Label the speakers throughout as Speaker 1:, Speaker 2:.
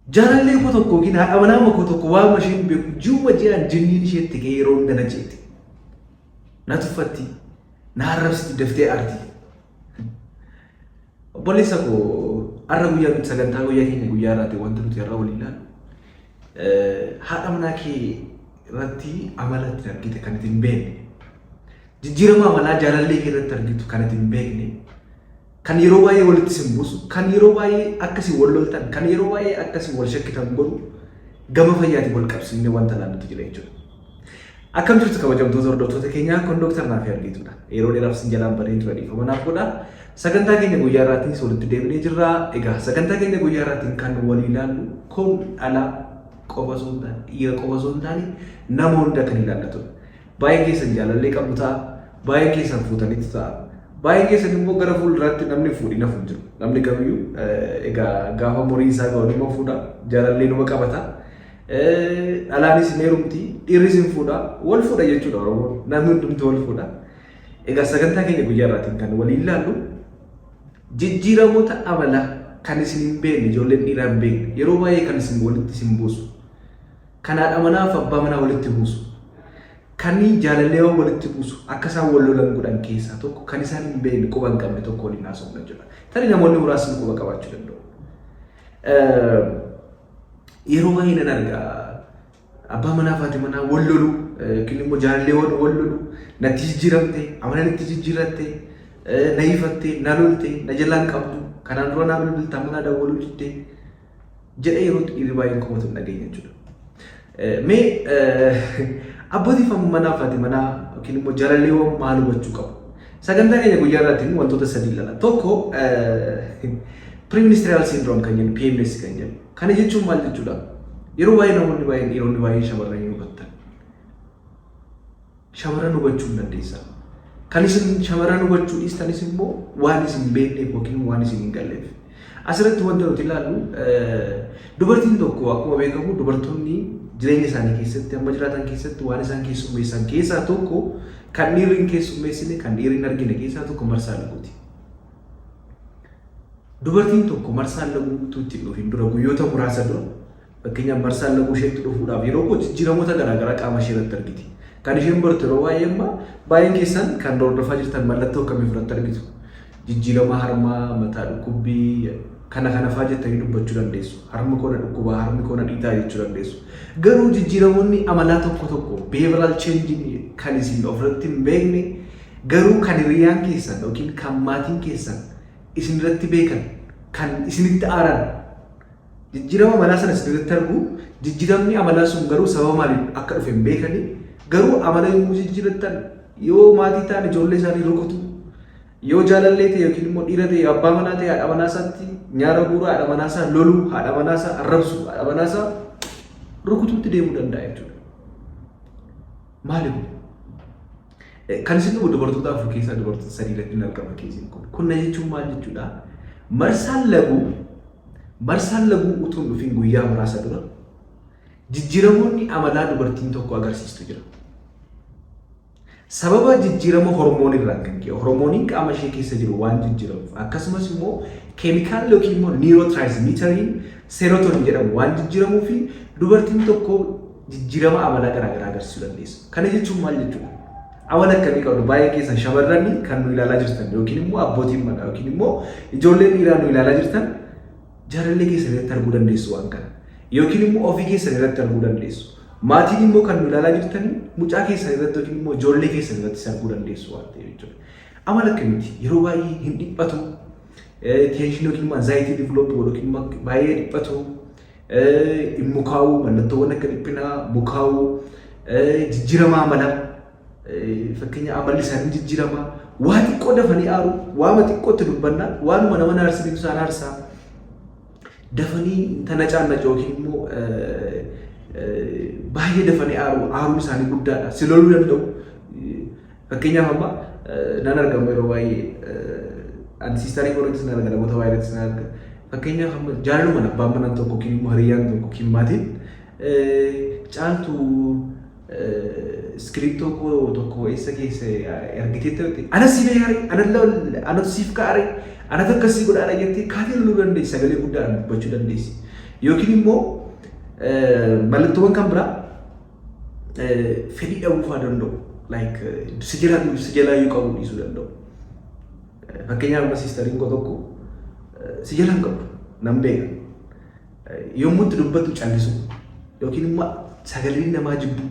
Speaker 1: Jaalallee koo tokko yookiin haadha manaa koo tokko waan isheen beeku ji'uma ji'aan jinniin isheetti ga'ee yeroo hundana jeetti. Na tuffatti, na arrabsiti daftee aarti. Obboleessa koo har'a guyyaa nuti sagantaa guyyaa keenya guyyaa irraati wanti nuti irra waliin ilaallu. Haadha manaa kee irratti amala itti argite kan itti hin beekne. Jijjiirama amalaa jaalallee kee irratti argitu kan itti hin beekne. Kan yeroo baay'ee walitti simbuusu, kan yeroo baay'ee akkasii wal loltan, kan yeroo baay'ee akkasii wal shakkitan godhu gama fayyaatiin wal qabsiifnee wanta laannutti jira jechuudha. Akkam jirtu kabajamtoota hordoftoota keenyaa kun Dooktar Naafii Argiituudha. Yeroo dheeraaf sin jalaan bareedu dhiifama naaf godhaa. Sagantaa keenya guyyaa irraatiinis walitti deebinee jirra. Egaa sagantaa keenya guyyaa irraatiin kan walii ilaallu kun dhala qofa osoo hin taane, dhiira qofa osoo hin taane nama hunda kan ilaallatudha. Baay'ee keessan jaalallee qabdu ta'a, baay'ee keessan fuutanitti ta'a. Baay'ee keessan immoo gara fuulduraatti namni fuudhii nafu hin jiru. Namni kamiyyuu egaa gaafa murii isaa ga'u nima fuudha, jaalallee numa qabata. Dhalaanis hin heerumti, dhiirris hin fuudha, wal fuudha jechuudha Oromoon. Namni hundumti wal fuudha. Egaa sagantaa keenya guyyaa irraatiin kan waliin ilaallu jijjiiramoota amalaa kan isin hin beekne, ijoolleen dhiiraa hin beekne, yeroo baay'ee kan isin walitti isin buusu, kan haadha manaa fi abbaa manaa walitti buusu, kan jaalallee walitti buusu, akka isaan wal lolan godhan keessaa tokko kan isaan hin beekne quba hin qabne tokko waliin haasofna jechuudha. Tarii namoonni muraasni quba qabaachuu danda'u. Yeroo baay'ee nan argaa abbaa manaa fi haati manaa wal lolu yookiin immoo jaalallee wal lolu natti jijjiiramte, amala natti jijjiiratte, na ifatte, na lolte, na jalaan qabdu, kanaan dura naa bilbilta manaa dawwaluu diddee jedhee yeroo dhiirri baay'een qomatu hin dhageenya jechuudha. Abbootii fi manaa fi haati manaa yookiin immoo jaalalleewwan maal hubachuu qabu? Sagantaa keenya guyyaa irraatiin wantoota sadii ilaalla. Tokko Preministerial Syndrome kan jennu, PMS kan jennu. Kana jechuun maal jechuudha? Yeroo baay'ee namoonni baay'een dhiironni baay'een shamarran hin hubattan. Shamarran hubachuu hin dandeessaa. Kan isin shamarran hubachuu dhiistanis immoo waan isin beekneef yookiin waan isin hin galleef. Asirratti wanta nuti ilaallu dubartiin tokko akkuma beekamu dubartoonni jireenya isaanii keessatti amma jiraatan keessatti waan isaan keessummeessan keessaa tokko kan dhiirri hin keessummeessine kan dhiirri hin argine keessaa tokko marsaa laguuti. Dubartiin tokko marsaa laguutu itti dhufin dura guyyoota muraasa dura fakkeenyaaf marsaa laguu isheetti dhufuudhaaf yeroo jijjiiramoota garaagaraa qaama ishee irratti argiti. Kan isheen bartu yeroo baay'ee amma baay'een keessan kan hordofaa jirtan mallattoo akkamii ofirratti argitu? Jijjiirama harmaa, mataa dhukkubbii kana fa'aa jettanii dubbachuu dandeessu. Harmi koona dhukkubaa, harmi koona dhiitaa jechuu dandeessu. Garuu jijjiiramoonni amalaa tokko behavioral change kan isin ofirratti hin beekne garuu kan hiriyaan keessan yookiin kan maatiin keessan isin irratti beekan kan isinitti aaran jijjiirama amalaa sana isin irratti argu jijjiiramni amalaa sun garuu sababa maaliin akka dhufe hin beekani garuu amala yommuu jijjiiratan yoo maatii ta'an ijoollee isaanii rukutu yoo jaalallee ta'e yookiin immoo dhiira ta'e abbaa manaa ta'e haadha manaa isaatti nyaara guuruu haadha manaa isaa loluu haadha manaa isaa arrabsu haadha manaa isaa rukutuutti deemuu danda'a jechuudha. Maaliif? Kan isin dhugu dubartoota afur keessaa dubartoota sadii irratti hin argama keessin kun. Kunna jechuun maal jechuudha? Marsaan laguu utuu hin dhufin guyyaa muraasa dura jijjiiramoonni amalaa dubartiin tokko agarsiistu jira. Sababa jijjiirama hormoonii irraan kan ka'e hormooniin qaama ishee keessa jiru waan jijjiiramuuf akkasumas immoo keemikaalli yookiin immoo niirootiraansmiiteriin seerotooniin jedhamu waan jijjiiramuuf dubartiin tokko jijjiirama amalaa garaagaraa agarsiisuu dandeessu. Kana jechuun maal jechuudha? Amala akkamii qabdu? Baay'ee keessan shamarranii kan nu ilaalaa jirtan yookiin immoo abbootiin manaa yookiin immoo ijoolleen dhiiraa nu ilaalaa jirtan jaalallee keessan irratti arguu dandeessu waan kana yookiin immoo ofii keessan irratti arguu dandeessu. Maatiin immoo kan nu ilaalaa jirtan mucaa keessan irratti yookiin immoo ijoollee keessan irratti arguu dandeessu waan ta'eef jechuudha. Amala akkamiiti? Yeroo baay'ee hin dhiphatu, teenshinii yookiin immoo anzaayitii diiveloop godhu yookiin immoo baay'ee dhiphatu, hin mukaa'u, mallattoowwan akka dhiphinaa, mukaa'u, jijjiirama amalaa fakkeenya amalli isaanii jijjiirama, waa xiqqoo dafanii aaru, waama xiqqootti dubbannaa, waanuma nama naarsaniitu isaan aarsaa, dafanii tana caannaca yookiin immoo baay'ee dafanii aaruun isaanii guddaadha. Si loluu danda'u. Fakkeenyaaf amma nan argamu yeroo baay'ee ani siistarii qorantis nan arga namoota baay'eetis nan arga. Fakkeenyaaf amma jaalaluma abbaan manaa tokko yookiin immoo hiriyyaan tokko yookiin maatiin caaltu iskiriiptoo tokko eessa keessa argiteetti anas si beekare anas siif kaare anas akkasii godhaadha jettee kaatee loluu dandeessi sagalee guddaadhaan dubbachuu dandeessi. yookiin immoo mallattoowwan kan biraa fedhii dhabuu fa'aa danda'u. Like sijalaayyuu qabuu dhiisuu danda'u. Fakkeenyaaf amma siistariin koo tokko sijalaan qabu nan beeka. Yommuu itti dubbatu callisu yookiin immoo sagaleen namaa jibbu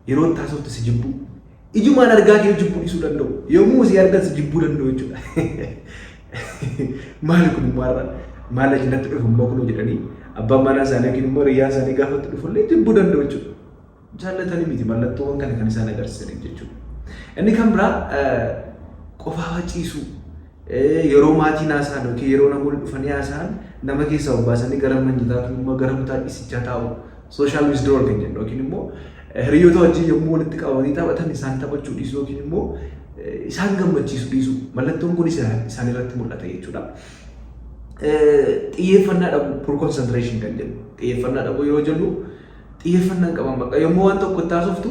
Speaker 1: yeroo itti haasoftu si jibbu ijumaan argaa kee jibbuu dhiisuu danda'u. Yommuu si argan si jibbuu danda'u jechuudha. Maali kun maal ajinnatti dhufu immoo kunuu jedhanii abbaan manaa isaanii yookiin immoo riyyaa isaanii gaafatti dhufullee jibbuu danda'u jechuudha. Jaallatanii miti mallattoowwan kana kan isaan agarsiisan jechuudha. Inni kan biraa qofaa ciisuu yeroo maatiin haasa'an yookiin yeroo namoonni dhufanii haasa'an nama keessaa obbaasanii gara manjitaa yookiin immoo gara kutaa dhiisichaa taa'u social withdrawal kan jennu yookiin immoo hiriyoota wajjin yommuu walitti qabamanii taphatan isaan taphachuu dhiisuu yookiin immoo isaan gammachiisuu dhiisuu mallattoon kun isaan irratti mul'ata jechuudha. Xiyyeeffannaa dhabuu poor concentration kan jennu xiyyeeffannaa dhabuu yeroo jennu xiyyeeffannaan qaban bakka yommuu waan tokko itti haasoftu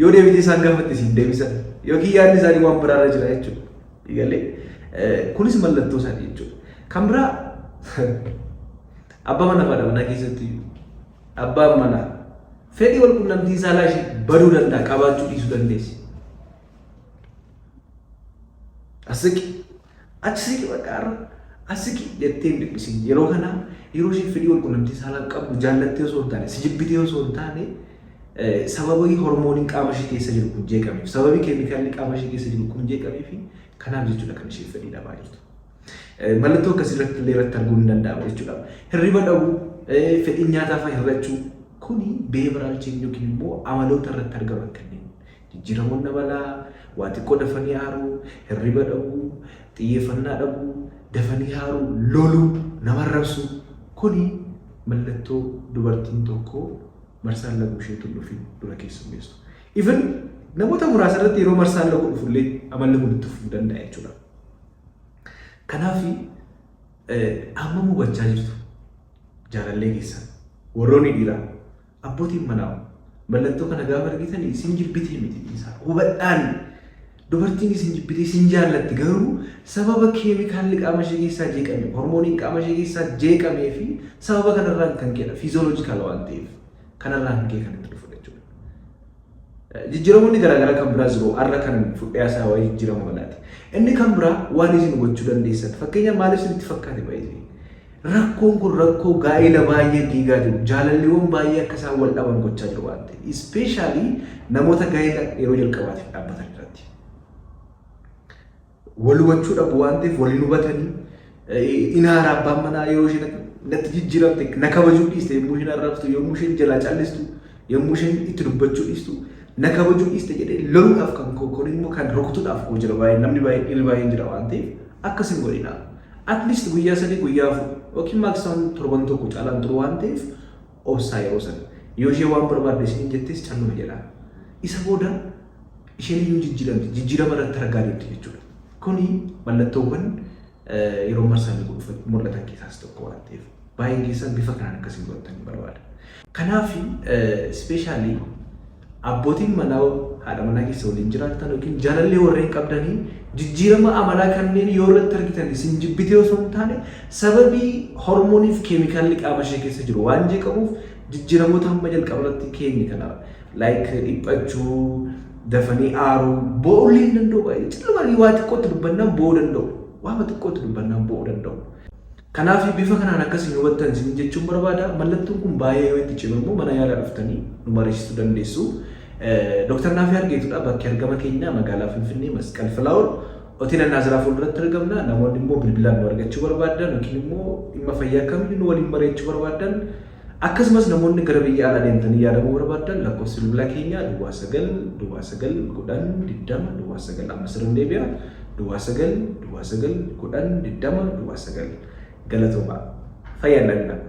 Speaker 1: yoo deebitee isaan gaafatte siin deebisan yookiin yaadni isaanii waan biraarra jira jechuudha. Eegalee kunis mallattoo isaanii jechuudha. Kan biraa abbaa manaa fi haadha manaa keessatti abbaan manaa fedhii wal quunnamtii saalaa ishee baduu danda'a qabaachuu dhiisuu dandeessi. Asiki achi siqi bakkaarra asiki jettee hin dhiphisiin yeroo kanaa yeroo ishee fedhii wal quunnamtii saalaa qabdu jaallattee osoo hin taane si jibbitee osoo hin taane sababii hormooniin qaama ishee keessa jiru kun jeeqameef sababii keemikaalli qaama ishee keessa jiru kun jeeqameef kanaaf jechuudha kan ishee fedhii dhabaa jirtu. Mallattoo akkasirratti illee irratti arguun ni danda'ama jechuudha. Hirriba dhabuu fedhii nyaataa fa'aa hir'achuu kuni behavioral change yookiin immoo amaloota irratti argaman kanneen jijjiiramoon namalaa waa xiqqoo dafanii haaruu hirriba dhabuu xiyyeeffannaa dhabuu dafanii haaruu loluu nama rabsuu kuni mallattoo dubartiin tokko marsaan laguu ishee tulluufi dura keessummeessu. Even namoota muraasa irratti yeroo marsaan laguu dhufullee amalli kun itti fufuu danda'a jechuudha. Kanaaf amma hubachaa jirtu jaalallee keessan warroonni dhiiraa abbootiin manaa mallattoo kana gaafa argitan isin jibbitee miti isaa hubadhaan dubartiin isin jibbitee isin jaallatti garuu sababa keemikaalli qaama ishee keessaa jeeqame hormooniin qaama ishee keessaa jeeqamee fi sababa kanarraan kan ka'e fiizooloojikaala waan ta'eef kanarraan kan ka'e kan itti dhufu jechuudha. Jijjiiramoonni garaagaraa kan biraa jiru har'a kan fudhee haasaa waa'ee jijjiirama manaati. Inni kan biraa waan isin hubachuu dandeessan fakkeenyaaf maaliif isinitti fakkaate baay'ee rakkoon kun rakkoo gaa'ela baay'ee diigaa jiru jaalalleewwan baay'ee akka isaan wal dhaban gochaa jiru waan ta'eef ispeeshaalii namoota gaa'ela yeroo jalqabaatiif dhaabbatan irratti wal hubachuu dhabu waan ta'eef waliin hubatanii inaara abbaan manaa yeroo isheen natti jijjiiramte na kabajuu dhiiste yommuu isheen arrabstu yommuu isheen jalaa callistu yommuu isheen itti dubbachuu dhiistu na kabajuu dhiiste jedhee loluudhaaf kan kokkoon immoo kan rukutuudhaaf koo jira baay'ee namni baay'een jira waan ta'eef akkasin godhina. At least guyyaa sadii guyyaa afur yookiin maaksimum torban tokko caalaan turu waan ta'eef obsaa yeroo sana yoo ishee waan barbaadde isin jettees calluma jedha. Isa booda isheen iyyuu jijjiirama irratti argaa jirti jechuudha. Kuni mallattoowwan yeroo marsaan mul'atan keessaas tokko waan ta'eef baay'een keessan bifa kanaan akkasiin godhatanii barbaada. Kanaaf ispeeshaalii abbootiin manaa haadha manaa keessa waliin jiraatan yookiin jaalallee warreen qabdanii jijjiirama amalaa kanneen yoo irratti argitan isin jibbitee osoo hin taane sababii hormoonii fi keemikaalli qaama ishee keessa jiru waan jeeqamuuf jijjiiramoota hamma jalqaba irratti keenye kana like dhiphachuu dafanii aaruu bo'uullee hin danda'u baay'ee cimanii waa xiqqootti dubbannaan bo'uu danda'u waama xiqqootti dubbannaan bo'uu danda'u. Kanaaf bifa kanaan akkasiin hubattan isin jechuun barbaada mallattoon kun baay'ee yoo itti cimamu mana yaalaa dhuftanii nu mariisisuu dandeessu. Dr. Naafi Argeetudha bakki argama keenya magaalaa Finfinnee Masqal Filaawur hoteela Naaziraa fuulduratti argamna. Namoonni immoo bilbilaan nu argachuu barbaadan yookiin immoo dhimma fayyaa kamiyyuu nu waliin mari'achuu barbaadan akkasumas namoonni gara biyya alaa deemtanii yaadamuu barbaadan lakkoofsi bilbilaa keenya 991020 amma sirriin deebi'a 991020 galatoomaa fayyaa naannaa.